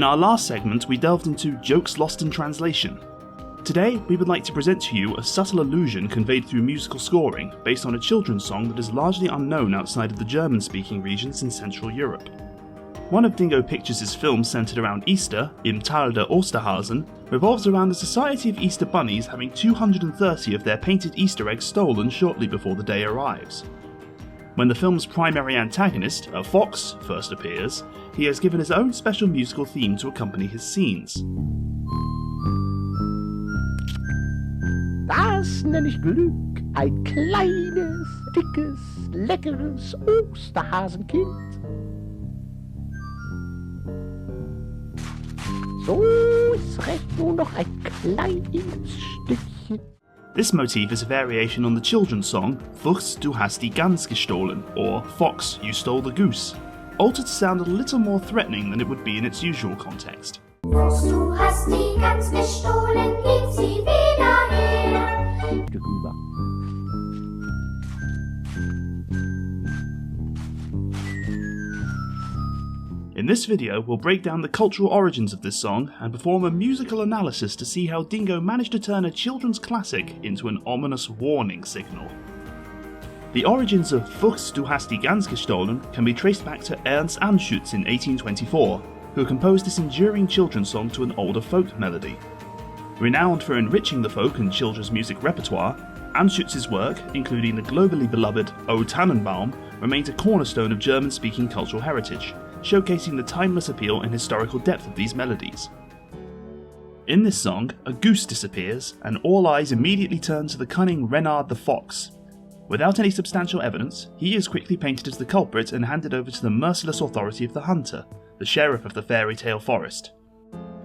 our last segment, we delved into jokes lost in translation. Today, we would like to present to you a subtle allusion conveyed through musical scoring based on a children's song that is largely unknown outside of the German-speaking regions in Central Europe. One of Dingo Pictures' films centered around Easter, Im Tal der Osterhasen, revolves around a society of Easter bunnies having 230 of their painted Easter eggs stolen shortly before the day arrives. When the film's primary antagonist, a fox, first appears, he has given his own special musical theme to accompany his scenes. Das nenne ich Glück, ein kleines, dickes, leckeres Osterhasenkind. So ist recht nur noch ein kleines Stückchen. This motif is a variation on the children's song Fuchs, du hast die Gans gestohlen, or Fox, you stole the goose, altered to sound a little more threatening than it would be in its usual context. Fuchs, du hast die Gans gestohlen, gib sie wieder her. Rüber. In this video, we'll break down the cultural origins of this song and perform a musical analysis to see how Dingo managed to turn a children's classic into an ominous warning signal. The origins of Fuchs, du hast die Gans gestohlen can be traced back to Ernst Anschutz in 1824, who composed this enduring children's song to an older folk melody. Renowned for enriching the folk and children's music repertoire, Anschutz's work, including the globally beloved O Tannenbaum, remains a cornerstone of German-speaking cultural heritage, showcasing the timeless appeal and historical depth of these melodies. In this song, a goose disappears, and all eyes immediately turn to the cunning Renard the Fox. Without any substantial evidence, he is quickly painted as the culprit and handed over to the merciless authority of the hunter, the sheriff of the fairy tale forest.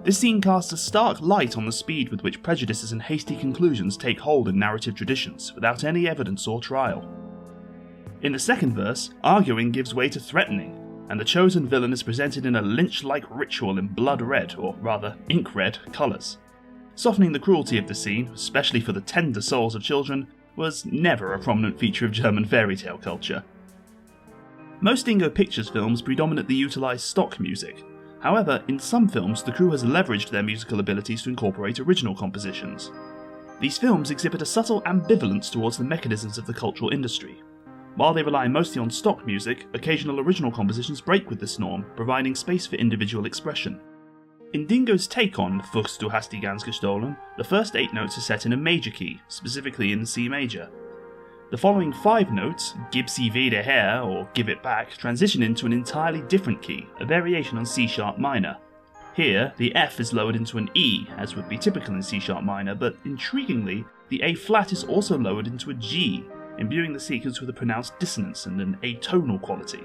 This scene casts a stark light on the speed with which prejudices and hasty conclusions take hold in narrative traditions, without any evidence or trial. In the second verse, arguing gives way to threatening, and the chosen villain is presented in a lynch-like ritual in blood red, or rather ink red, colours. Softening the cruelty of the scene, especially for the tender souls of children, was never a prominent feature of German fairy tale culture. Most Dingo Pictures films predominantly utilise stock music. However, in some films the crew has leveraged their musical abilities to incorporate original compositions. These films exhibit a subtle ambivalence towards the mechanisms of the cultural industry. While they rely mostly on stock music, occasional original compositions break with this norm, providing space for individual expression. In Dingo's take on Fuchs, du hast die Gans gestohlen, the first 8 notes are set in a major key, specifically in C major. The following 5 notes, Gib sie wieder her, or Give it back, transition into an entirely different key, a variation on C sharp minor. Here, the F is lowered into an E, as would be typical in C sharp minor, but intriguingly, the A flat is also lowered into a G, imbuing the sequence with a pronounced dissonance and an atonal quality.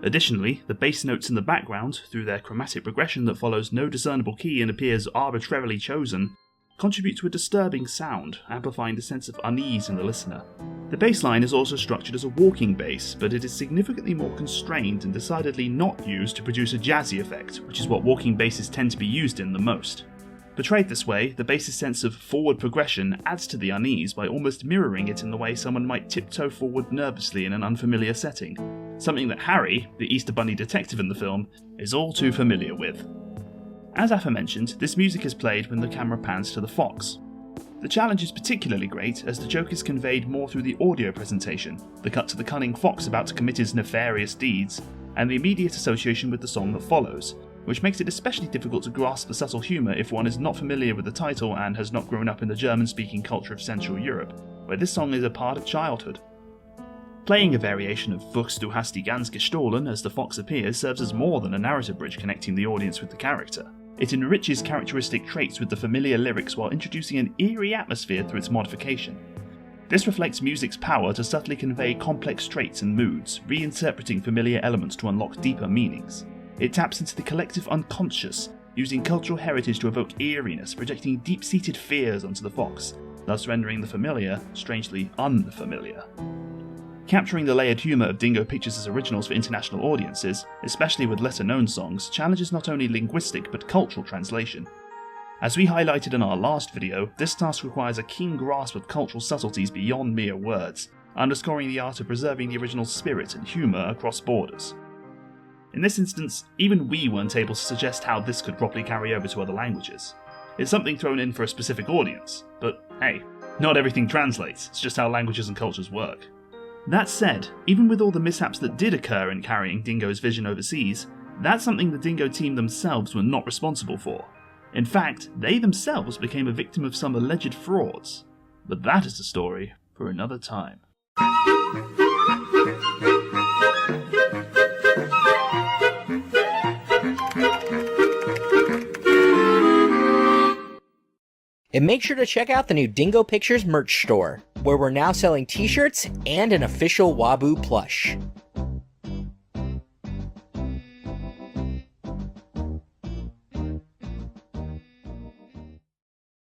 Additionally, the bass notes in the background, through their chromatic progression that follows no discernible key and appears arbitrarily chosen, contribute to a disturbing sound, amplifying the sense of unease in the listener. The bass line is also structured as a walking bass, but it is significantly more constrained and decidedly not used to produce a jazzy effect, which is what walking basses tend to be used in the most. Portrayed this way, the bass's sense of forward progression adds to the unease by almost mirroring it in the way someone might tiptoe forward nervously in an unfamiliar setting, something that Harry, the Easter Bunny detective in the film, is all too familiar with. As aforementioned, this music is played when the camera pans to the fox. The challenge is particularly great as the joke is conveyed more through the audio presentation, the cut to the cunning fox about to commit his nefarious deeds, and the immediate association with the song that follows, which makes it especially difficult to grasp the subtle humour if one is not familiar with the title and has not grown up in the German-speaking culture of Central Europe, where this song is a part of childhood. Playing a variation of Fuchs, du hast die Gans gestohlen as the fox appears serves as more than a narrative bridge connecting the audience with the character. It enriches characteristic traits with the familiar lyrics while introducing an eerie atmosphere through its modification. This reflects music's power to subtly convey complex traits and moods, reinterpreting familiar elements to unlock deeper meanings. It taps into the collective unconscious, using cultural heritage to evoke eeriness, projecting deep-seated fears onto the fox, thus rendering the familiar strangely unfamiliar. Capturing the layered humour of Dingo Pictures' originals for international audiences, especially with lesser-known songs, challenges not only linguistic but cultural translation. As we highlighted in our last video, this task requires a keen grasp of cultural subtleties beyond mere words, underscoring the art of preserving the original spirit and humour across borders. In this instance, even we weren't able to suggest how this could properly carry over to other languages. It's something thrown in for a specific audience, but hey, not everything translates, it's just how languages and cultures work. That said, even with all the mishaps that did occur in carrying Dingo's vision overseas, that's something the Dingo team themselves were not responsible for. In fact, they themselves became a victim of some alleged frauds. But that is a story for another time. And make sure to check out the new Dingo Pictures merch store, where we're now selling t-shirts and an official Waboo plush.